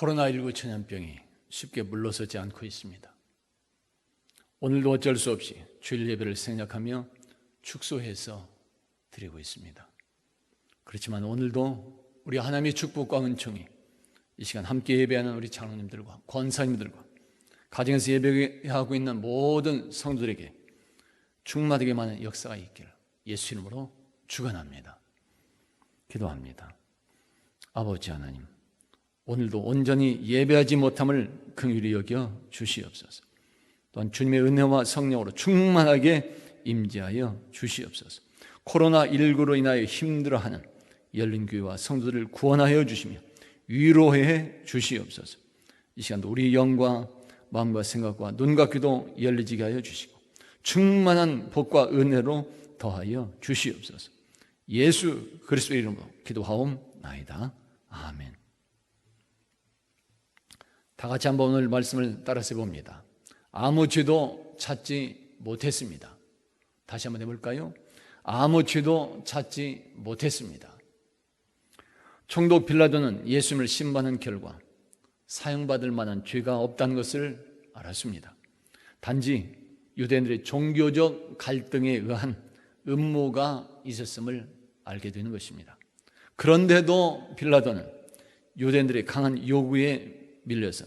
코로나19 전염병이 쉽게 물러서지 않고 있습니다. 오늘도 어쩔 수 없이 주일 예배를 생략하며 축소해서 드리고 있습니다. 그렇지만 오늘도 우리 하나님의 축복과 은총이 이 시간 함께 예배하는 우리 장로님들과 권사님들과 가정에서 예배하고 있는 모든 성도들에게 충만하게 많은 역사가 있기를 예수 이름으로 축원합니다. 기도합니다. 아버지 하나님, 오늘도 온전히 예배하지 못함을 긍휼히 여겨 주시옵소서. 또한 주님의 은혜와 성령으로 충만하게 임재하여 주시옵소서. 코로나19로 인하여 힘들어하는 열린교회와 성도들을 구원하여 주시며 위로해 주시옵소서. 이 시간도 우리 영과 마음과 생각과 눈과 귀도 열리지게 하여 주시고 충만한 복과 은혜로 더하여 주시옵소서. 예수 그리스도의 이름으로 기도하옵나이다. 아멘. 다 같이 한번 오늘 말씀을 따라서 봅니다. 아무 죄도 찾지 못했습니다. 다시 한번 해볼까요? 아무 죄도 찾지 못했습니다. 총독 빌라도는 예수님을 심판한 결과 사형받을 만한 죄가 없다는 것을 알았습니다. 단지 유대인들의 종교적 갈등에 의한 음모가 있었음을 알게 되는 것입니다. 그런데도 빌라도는 유대인들의 강한 요구에 밀려서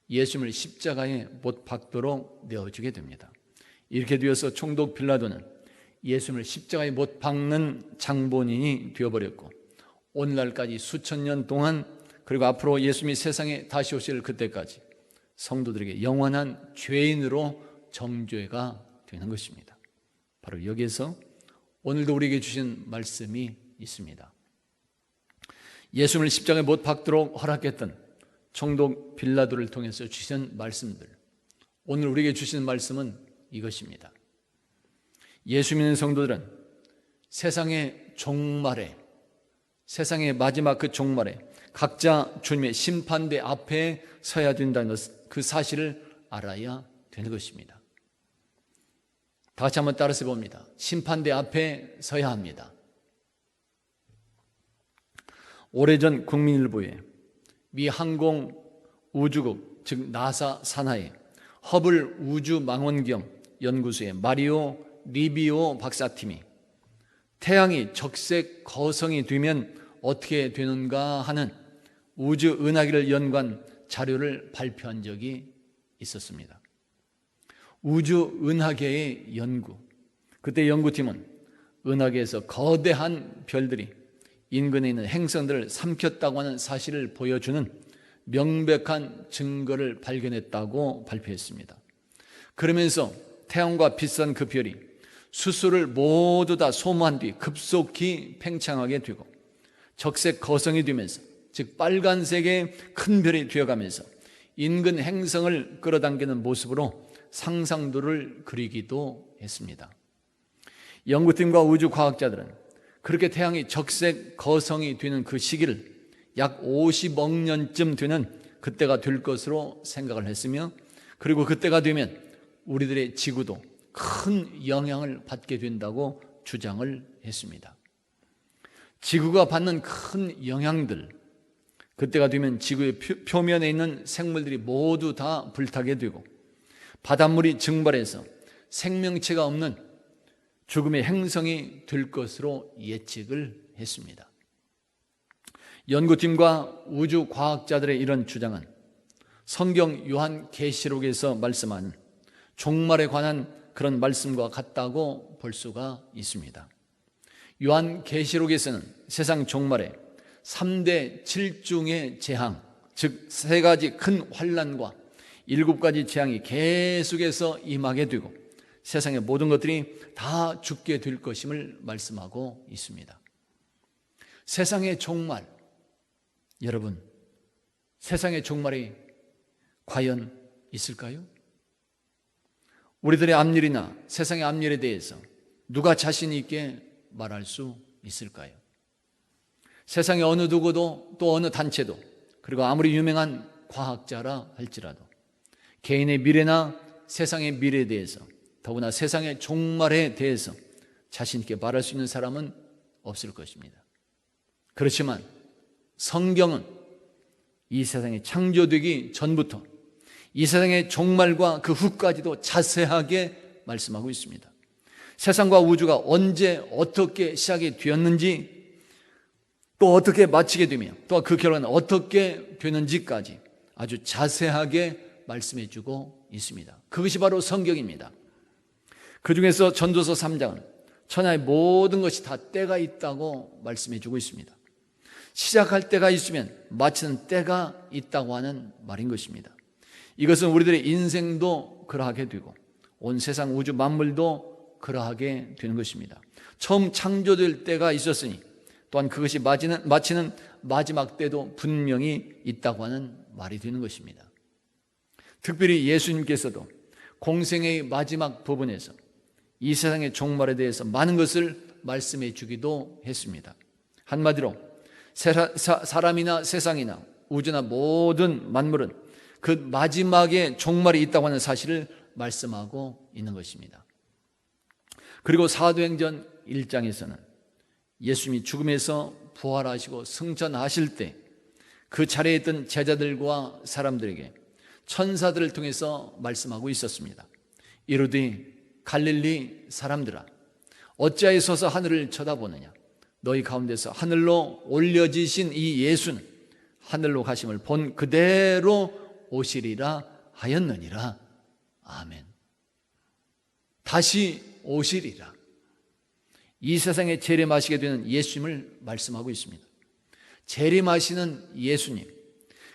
예수님을 십자가에 못 박도록 내어주게 됩니다. 이렇게 되어서 총독 빌라도는 예수님을 십자가에 못 박는 장본인이 되어버렸고 오늘날까지 수천 년 동안 그리고 앞으로 예수님이 세상에 다시 오실 그때까지 성도들에게 영원한 죄인으로 정죄가 되는 것입니다. 바로 여기에서 오늘도 우리에게 주신 말씀이 있습니다. 예수님을 십자가에 못 박도록 허락했던 총독 빌라도를 통해서 주신 말씀들, 오늘 우리에게 주신 말씀은 이것입니다. 예수 믿는 성도들은 세상의 종말에, 세상의 마지막 그 종말에 각자 주님의 심판대 앞에 서야 된다는 것, 그 사실을 알아야 되는 것입니다. 다 같이 한번 따라서 봅니다. 심판대 앞에 서야 합니다. 오래전 국민일보에 미 항공 우주국, 즉 나사 산하의 허블 우주망원경 연구소의 마리오 리비오 박사팀이 태양이 적색 거성이 되면 어떻게 되는가 하는 우주 은하계를 연구한 자료를 발표한 적이 있었습니다. 우주 은하계의 연구, 그때 연구팀은 은하계에서 거대한 별들이 인근에 있는 행성들을 삼켰다고 하는 사실을 보여주는 명백한 증거를 발견했다고 발표했습니다. 그러면서 태양과 비슷한 그 별이 수소를 모두 다 소모한 뒤 급속히 팽창하게 되고 적색 거성이 되면서, 즉 빨간색의 큰 별이 되어가면서 인근 행성을 끌어당기는 모습으로 상상도를 그리기도 했습니다. 연구팀과 우주과학자들은 그렇게 태양이 적색 거성이 되는 그 시기를 약 50억 년쯤 되는 그때가 될 것으로 생각을 했으며, 그리고 그때가 되면 우리들의 지구도 큰 영향을 받게 된다고 주장을 했습니다. 지구가 받는 큰 영향들, 그때가 되면 지구의 표면에 있는 생물들이 모두 다 불타게 되고 바닷물이 증발해서 생명체가 없는 죽음의 행성이 될 것으로 예측을 했습니다. 연구팀과 우주과학자들의 이런 주장은 성경 요한계시록에서 말씀하는 종말에 관한 그런 말씀과 같다고 볼 수가 있습니다. 요한계시록에서는 세상 종말에 3대 7중의 재앙, 즉 3가지 큰 환난과 7가지 재앙이 계속해서 임하게 되고 세상의 모든 것들이 다 죽게 될 것임을 말씀하고 있습니다. 세상의 종말, 여러분, 세상의 종말이 과연 있을까요? 우리들의 앞일이나 세상의 앞일에 대해서 누가 자신 있게 말할 수 있을까요? 세상의 어느 누구도 또 어느 단체도, 그리고 아무리 유명한 과학자라 할지라도 개인의 미래나 세상의 미래에 대해서, 더구나 세상의 종말에 대해서 자신 있게 말할 수 있는 사람은 없을 것입니다. 그렇지만 성경은 이 세상이 창조되기 전부터 이 세상의 종말과 그 후까지도 자세하게 말씀하고 있습니다. 세상과 우주가 언제 어떻게 시작이 되었는지, 또 어떻게 마치게 되며 또 그 결과는 어떻게 되는지까지 아주 자세하게 말씀해 주고 있습니다. 그것이 바로 성경입니다. 그 중에서 전도서 3장은 천하의 모든 것이 다 때가 있다고 말씀해 주고 있습니다. 시작할 때가 있으면 마치는 때가 있다고 하는 말인 것입니다. 이것은 우리들의 인생도 그러하게 되고 온 세상 우주 만물도 그러하게 되는 것입니다. 처음 창조될 때가 있었으니 또한 그것이 마치는 마지막 때도 분명히 있다고 하는 말이 되는 것입니다. 특별히 예수님께서도 공생의 마지막 부분에서 이 세상의 종말에 대해서 많은 것을 말씀해 주기도 했습니다. 한마디로 사람이나 세상이나 우주나 모든 만물은 그 마지막에 종말이 있다고 하는 사실을 말씀하고 있는 것입니다. 그리고 사도행전 1장에서는 예수님이 죽음에서 부활하시고 승천하실 때 그 자리에 있던 제자들과 사람들에게 천사들을 통해서 말씀하고 있었습니다. 이르되 갈릴리 사람들아, 어찌하여 서서 하늘을 쳐다보느냐? 너희 가운데서 하늘로 올려지신 이 예수는 하늘로 가심을 본 그대로 오시리라 하였느니라. 아멘. 다시 오시리라. 이 세상에 재림하시게 되는 예수님을 말씀하고 있습니다. 재림하시는 예수님,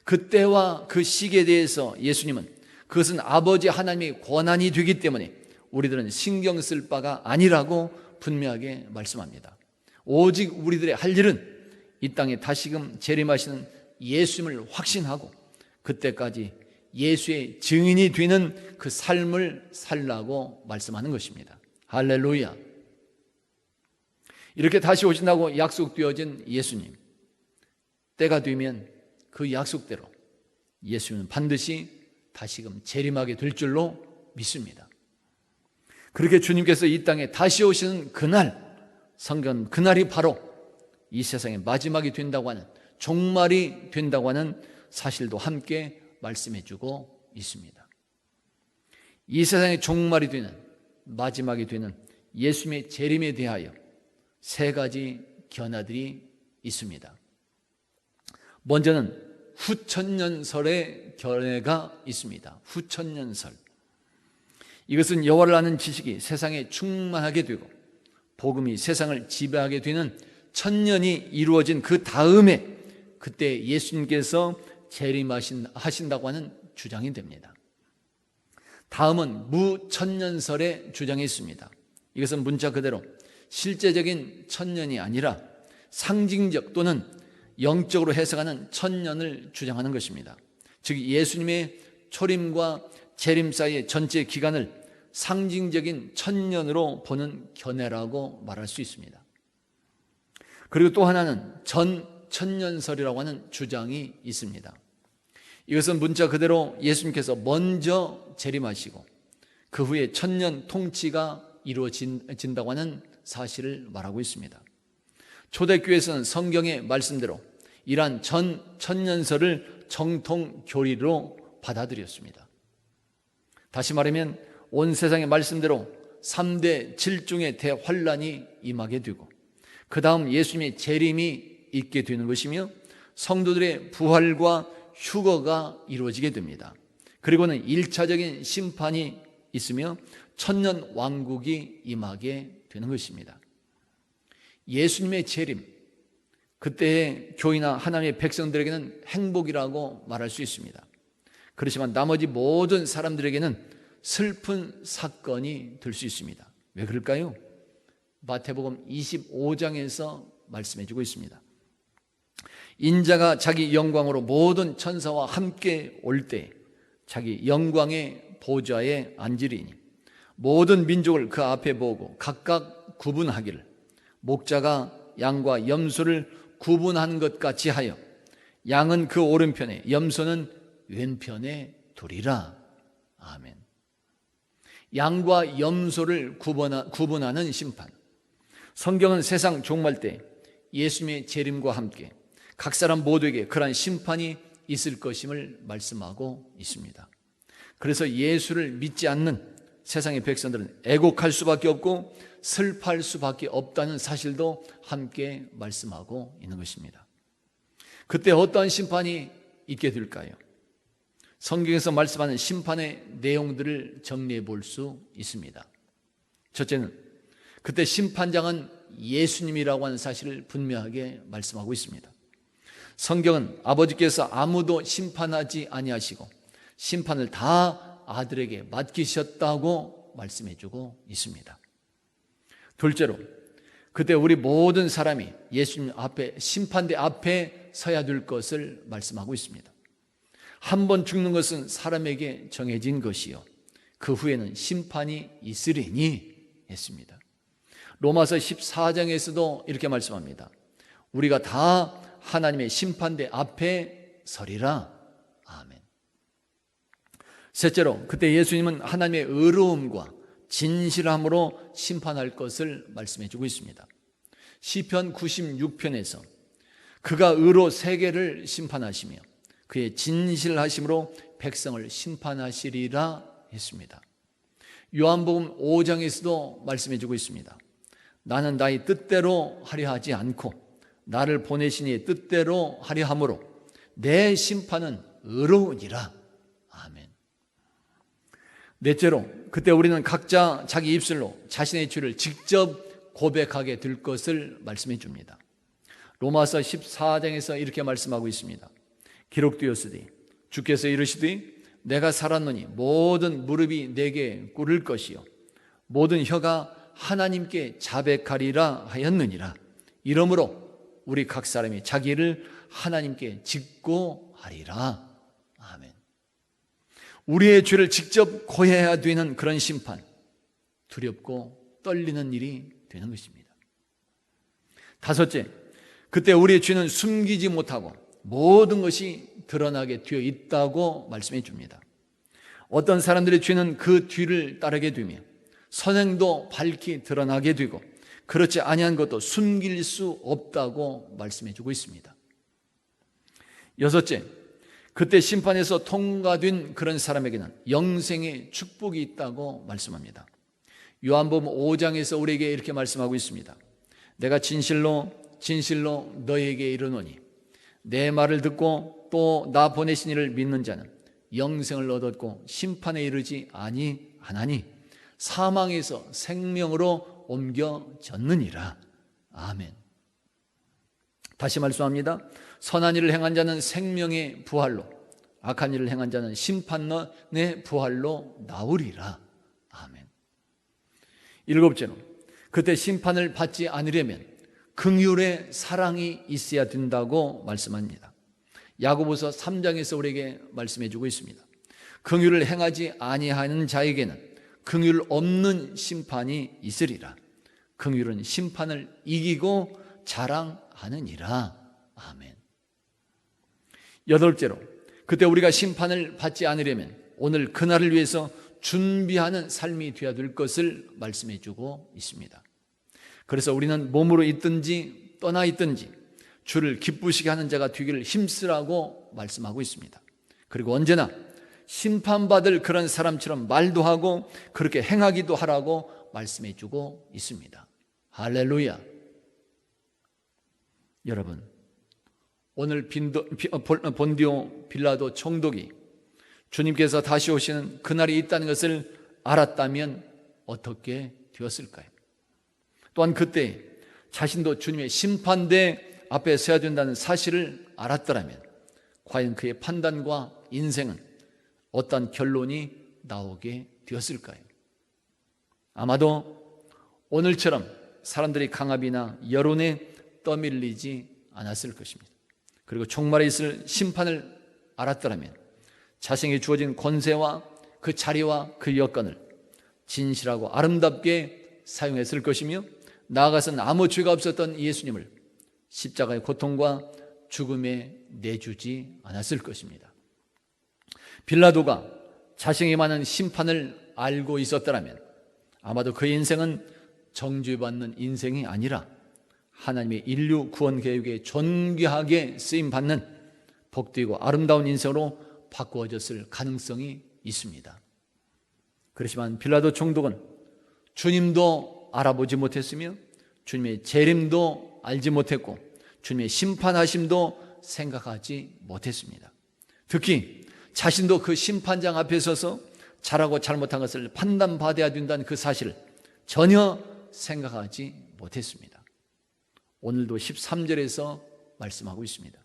그때와 그 시기에 대해서 예수님은 그것은 아버지 하나님의 권한이 되기 때문에 우리들은 신경 쓸 바가 아니라고 분명하게 말씀합니다. 오직 우리들의 할 일은 이 땅에 다시금 재림하시는 예수님을 확신하고 그때까지 예수의 증인이 되는 그 삶을 살라고 말씀하는 것입니다. 할렐루야. 이렇게 다시 오신다고 약속되어진 예수님, 때가 되면 그 약속대로 예수님은 반드시 다시금 재림하게 될 줄로 믿습니다. 그렇게 주님께서 이 땅에 다시 오시는 그날, 성경 그날이 바로 이 세상의 마지막이 된다고 하는, 종말이 된다고 하는 사실도 함께 말씀해 주고 있습니다. 이 세상의 종말이 되는, 마지막이 되는 예수님의 재림에 대하여 세 가지 견해들이 있습니다. 먼저는 후천년설의 견해가 있습니다. 후천년설. 이것은 여호와를 아는 지식이 세상에 충만하게 되고 복음이 세상을 지배하게 되는 천년이 이루어진 그 다음에 그때 예수님께서 재림하신다고 하는 주장이 됩니다. 다음은 무천년설의 주장이 있습니다. 이것은 문자 그대로 실제적인 천년이 아니라 상징적 또는 영적으로 해석하는 천년을 주장하는 것입니다. 즉 예수님의 초림과 재림 사이의 전체 기간을 상징적인 천년으로 보는 견해라고 말할 수 있습니다. 그리고 또 하나는 전천년설이라고 하는 주장이 있습니다. 이것은 문자 그대로 예수님께서 먼저 재림하시고 그 후에 천년 통치가 이루어진다고 하는 사실을 말하고 있습니다. 초대교회에서는 성경의 말씀대로 이러한 천년설을 정통 교리로 받아들였습니다. 다시 말하면 온 세상의 말씀대로 3대 질중의 대환란이 임하게 되고 그 다음 예수님의 재림이 있게 되는 것이며 성도들의 부활과 휴거가 이루어지게 됩니다. 그리고는 1차적인 심판이 있으며 천년 왕국이 임하게 되는 것입니다. 예수님의 재림, 그때의 교회나 하나님의 백성들에게는 행복이라고 말할 수 있습니다. 그렇지만 나머지 모든 사람들에게는 슬픈 사건이 될 수 있습니다. 왜 그럴까요? 마태복음 25장에서 말씀해 주고 있습니다. 인자가 자기 영광으로 모든 천사와 함께 올 때 자기 영광의 보좌에 앉으리니 모든 민족을 그 앞에 보고 각각 구분하기를 목자가 양과 염소를 구분한 것 같이 하여 양은 그 오른편에 염소는 왼편에 두리라. 아멘. 양과 염소를 구분하는 심판. 성경은 세상 종말 때 예수님의 재림과 함께 각 사람 모두에게 그러한 심판이 있을 것임을 말씀하고 있습니다. 그래서 예수를 믿지 않는 세상의 백성들은 애곡할 수밖에 없고 슬퍼할 수밖에 없다는 사실도 함께 말씀하고 있는 것입니다. 그때 어떠한 심판이 있게 될까요? 성경에서 말씀하는 심판의 내용들을 정리해 볼 수 있습니다. 첫째는 그때 심판장은 예수님이라고 하는 사실을 분명하게 말씀하고 있습니다. 성경은 아버지께서 아무도 심판하지 아니하시고 심판을 다 아들에게 맡기셨다고 말씀해 주고 있습니다. 둘째로 그때 우리 모든 사람이 예수님 앞에 심판대 앞에 서야 될 것을 말씀하고 있습니다. 한 번 죽는 것은 사람에게 정해진 것이요 그 후에는 심판이 있으리니 했습니다. 로마서 14장에서도 이렇게 말씀합니다. 우리가 다 하나님의 심판대 앞에 서리라. 아멘. 셋째로 그때 예수님은 하나님의 의로움과 진실함으로 심판할 것을 말씀해 주고 있습니다. 시편 96편에서 그가 의로 세계를 심판하시며 그의 진실하심으로 백성을 심판하시리라 했습니다. 요한복음 5장에서도 말씀해 주고 있습니다. 나는 나의 뜻대로 하려 하지 않고 나를 보내신 이의 뜻대로 하려 함으로 내 심판은 의로우니라. 아멘. 넷째로 그때 우리는 각자 자기 입술로 자신의 죄를 직접 고백하게 될 것을 말씀해 줍니다. 로마서 14장에서 이렇게 말씀하고 있습니다. 기록되었으되 주께서 이르시되 내가 살았노니 모든 무릎이 내게 꿇을 것이요 모든 혀가 하나님께 자백하리라 하였느니라. 이러므로 우리 각 사람이 자기를 하나님께 직고하리라. 아멘. 우리의 죄를 직접 고해야 되는 그런 심판, 두렵고 떨리는 일이 되는 것입니다. 다섯째, 그때 우리의 죄는 숨기지 못하고 모든 것이 드러나게 되어 있다고 말씀해 줍니다. 어떤 사람들의 죄는 그 뒤를 따르게 되며 선행도 밝히 드러나게 되고 그렇지 아니한 것도 숨길 수 없다고 말씀해 주고 있습니다. 여섯째, 그때 심판에서 통과된 그런 사람에게는 영생의 축복이 있다고 말씀합니다. 요한복음 5장에서 우리에게 이렇게 말씀하고 있습니다. 내가 진실로 너에게 이르노니 내 말을 듣고 또 나 보내신 이를 믿는 자는 영생을 얻었고 심판에 이르지 아니하나니 사망에서 생명으로 옮겨졌느니라. 아멘. 다시 말씀합니다. 선한 일을 행한 자는 생명의 부활로, 악한 일을 행한 자는 심판의 부활로 나오리라. 아멘. 일곱째로 그때 심판을 받지 않으려면 긍휼의 사랑이 있어야 된다고 말씀합니다. 야고보서 3장에서 우리에게 말씀해 주고 있습니다. 긍휼을 행하지 아니하는 자에게는 긍휼 없는 심판이 있으리라. 긍휼은 심판을 이기고 자랑하느니라. 아멘. 여덟째로 그때 우리가 심판을 받지 않으려면 오늘 그날을 위해서 준비하는 삶이 되어야 될 것을 말씀해 주고 있습니다. 그래서 우리는 몸으로 있든지 떠나 있든지 주를 기쁘시게 하는 자가 되기를 힘쓰라고 말씀하고 있습니다. 그리고 언제나 심판받을 그런 사람처럼 말도 하고 그렇게 행하기도 하라고 말씀해 주고 있습니다. 할렐루야. 여러분, 오늘 본디오 빌라도 총독이 주님께서 다시 오시는 그날이 있다는 것을 알았다면 어떻게 되었을까요? 또한 그때 자신도 주님의 심판대 앞에 서야 된다는 사실을 알았더라면 과연 그의 판단과 인생은 어떤 결론이 나오게 되었을까요? 아마도 오늘처럼 사람들이 강압이나 여론에 떠밀리지 않았을 것입니다. 그리고 종말에 있을 심판을 알았더라면 자신에게 주어진 권세와 그 자리와 그 여건을 진실하고 아름답게 사용했을 것이며 나아가서는 아무 죄가 없었던 예수님을 십자가의 고통과 죽음에 내주지 않았을 것입니다. 빌라도가 자신에게 많은 심판을 알고 있었더라면 아마도 그의 인생은 정죄받는 인생이 아니라 하나님의 인류 구원 계획에 존귀하게 쓰임받는 복되고 아름다운 인생으로 바꾸어졌을 가능성이 있습니다. 그렇지만 빌라도 총독은 주님도 알아보지 못했으며 주님의 재림도 알지 못했고 주님의 심판하심도 생각하지 못했습니다. 특히 자신도 그 심판장 앞에 서서 잘하고 잘못한 것을 판단받아야 된다는 그 사실을 전혀 생각하지 못했습니다. 오늘도 13절에서 말씀하고 있습니다.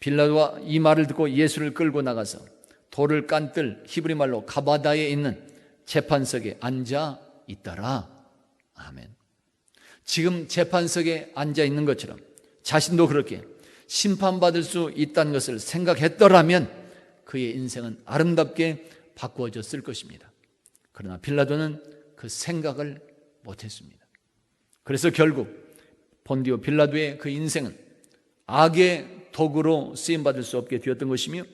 빌라도가 이 말을 듣고 예수를 끌고 나가서 돌을 깐뜰 히브리 말로 가바다에 있는 재판석에 앉아 있더라. 아멘. 지금 재판석에 앉아 있는 것처럼 자신도 그렇게 심판받을 수 있다는 것을 생각했더라면 그의 인생은 아름답게 바꾸어졌을 것입니다. 그러나 빌라도는 그 생각을 못했습니다. 그래서 결국 본디오 빌라도의 그 인생은 악의 도구로 쓰임받을 수 없게 되었던 것이며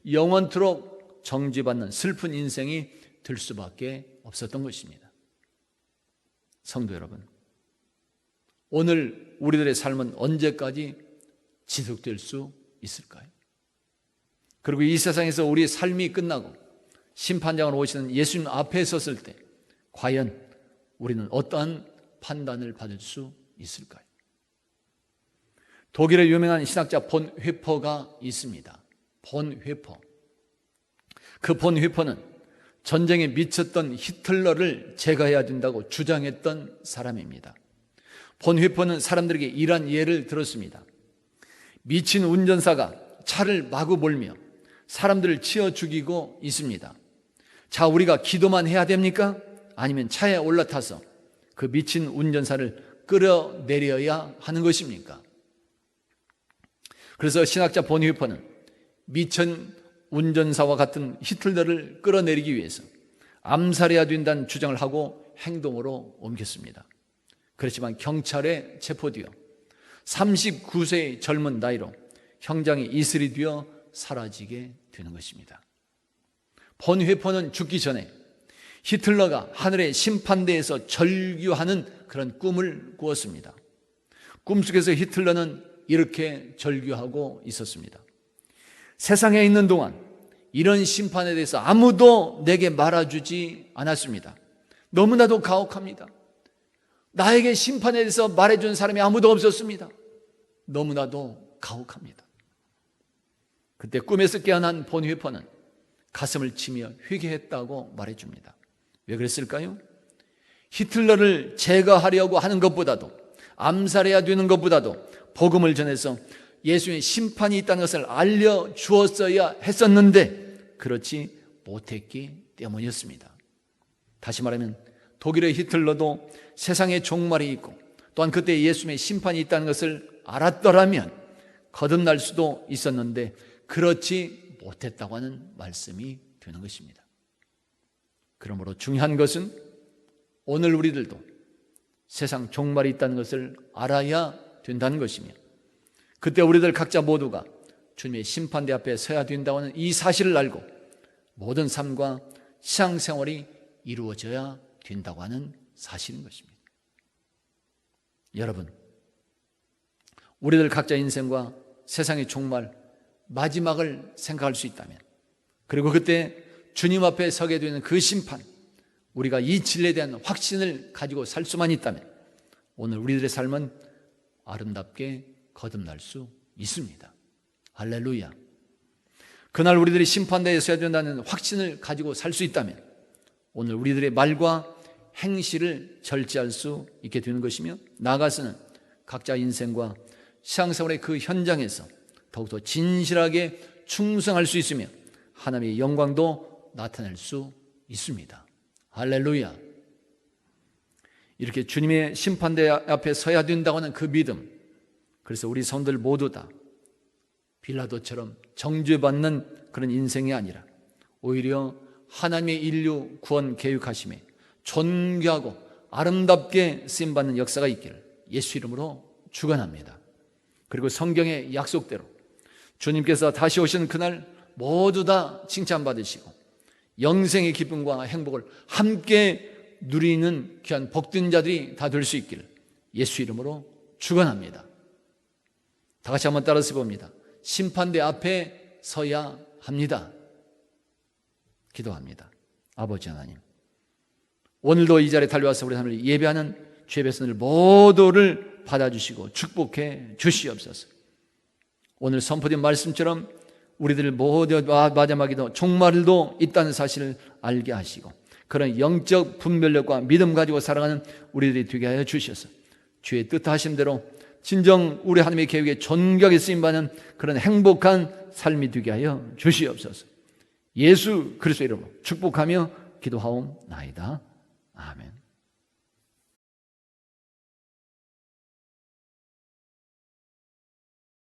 영원토록 정죄받는 슬픈 인생이 될 수밖에 없었던 것입니다. 성도 여러분, 오늘 우리들의 삶은 언제까지 지속될 수 있을까요? 그리고 이 세상에서 우리의 삶이 끝나고 심판장으로 오시는 예수님 앞에 섰을 때 과연 우리는 어떠한 판단을 받을 수 있을까요? 독일의 유명한 신학자 본 회퍼가 있습니다. 본 회퍼. 그 본 회퍼는 전쟁에 미쳤던 히틀러를 제거해야 된다고 주장했던 사람입니다. 본 회퍼는 사람들에게 이러한 예를 들었습니다. 미친 운전사가 차를 마구 몰며 사람들을 치어 죽이고 있습니다. 자, 우리가 기도만 해야 됩니까? 아니면 차에 올라타서 그 미친 운전사를 끌어내려야 하는 것입니까? 그래서 신학자 본 회퍼는 미친 운전사와 같은 히틀러를 끌어내리기 위해서 암살해야 된다는 주장을 하고 행동으로 옮겼습니다. 그렇지만 경찰에 체포되어 39세의 젊은 나이로 형장에 이슬이 되어 사라지게 되는 것입니다. 본 회퍼는 죽기 전에 히틀러가 하늘의 심판대에서 절규하는 그런 꿈을 꾸었습니다. 꿈속에서 히틀러는 이렇게 절규하고 있었습니다. 세상에 있는 동안 이런 심판에 대해서 아무도 내게 말해주지 않았습니다. 너무나도 가혹합니다. 나에게 심판에 대해서 말해준 사람이 아무도 없었습니다. 너무나도 가혹합니다. 그때 꿈에서 깨어난 본 회퍼는 가슴을 치며 회개했다고 말해줍니다. 왜 그랬을까요? 히틀러를 제거하려고 하는 것보다도, 암살해야 되는 것보다도 복음을 전해서 예수의 심판이 있다는 것을 알려주었어야 했었는데 그렇지 못했기 때문이었습니다. 다시 말하면 독일의 히틀러도 세상에 종말이 있고 또한 그때 예수의 심판이 있다는 것을 알았더라면 거듭날 수도 있었는데 그렇지 못했다고 하는 말씀이 되는 것입니다. 그러므로 중요한 것은 오늘 우리들도 세상 종말이 있다는 것을 알아야 된다는 것이며 그때 우리들 각자 모두가 주님의 심판대 앞에 서야 된다고 하는 이 사실을 알고 모든 삶과 신앙생활이 이루어져야 된다고 하는 사실인 것입니다. 여러분, 우리들 각자 인생과 세상의 종말, 마지막을 생각할 수 있다면 그리고 그때 주님 앞에 서게 되는 그 심판, 우리가 이 진리에 대한 확신을 가지고 살 수만 있다면 오늘 우리들의 삶은 아름답게 거듭날 수 있습니다. 할렐루야. 그날 우리들이 심판대에 서야 된다는 확신을 가지고 살 수 있다면 오늘 우리들의 말과 행실을 절제할 수 있게 되는 것이며 나아가서는 각자 인생과 신앙생활의 그 현장에서 더욱더 진실하게 충성할 수 있으며 하나님의 영광도 나타낼 수 있습니다. 할렐루야. 이렇게 주님의 심판대 앞에 서야 된다고 하는 그 믿음, 그래서 우리 성도들 모두 다 빌라도처럼 정죄받는 그런 인생이 아니라 오히려 하나님의 인류 구원 계획하심에 존귀하고 아름답게 쓰임받는 역사가 있기를 예수 이름으로 축원합니다. 그리고 성경의 약속대로 주님께서 다시 오시는 그날 모두 다 칭찬받으시고 영생의 기쁨과 행복을 함께 누리는 귀한 복된 자들이 다 될 수 있기를 예수 이름으로 축원합니다. 다 같이 한번 따라서 봅니다. 심판대 앞에 서야 합니다. 기도합니다. 아버지 하나님, 오늘도 이 자리에 달려와서 우리 하나님을 예배하는 죄의 백성들 모두를 받아주시고 축복해 주시옵소서. 오늘 선포된 말씀처럼 우리들 모두 마지막에도 종말도 있다는 사실을 알게 하시고 그런 영적 분별력과 믿음 가지고 살아가는 우리들이 되게 하여 주셔서 주의 뜻하신 대로 진정 우리 하나님의 계획에 존귀하게 쓰임받는 그런 행복한 삶이 되게 하여 주시옵소서. 예수 그리스도의 이름으로 축복하며 기도하옵나이다. 아멘.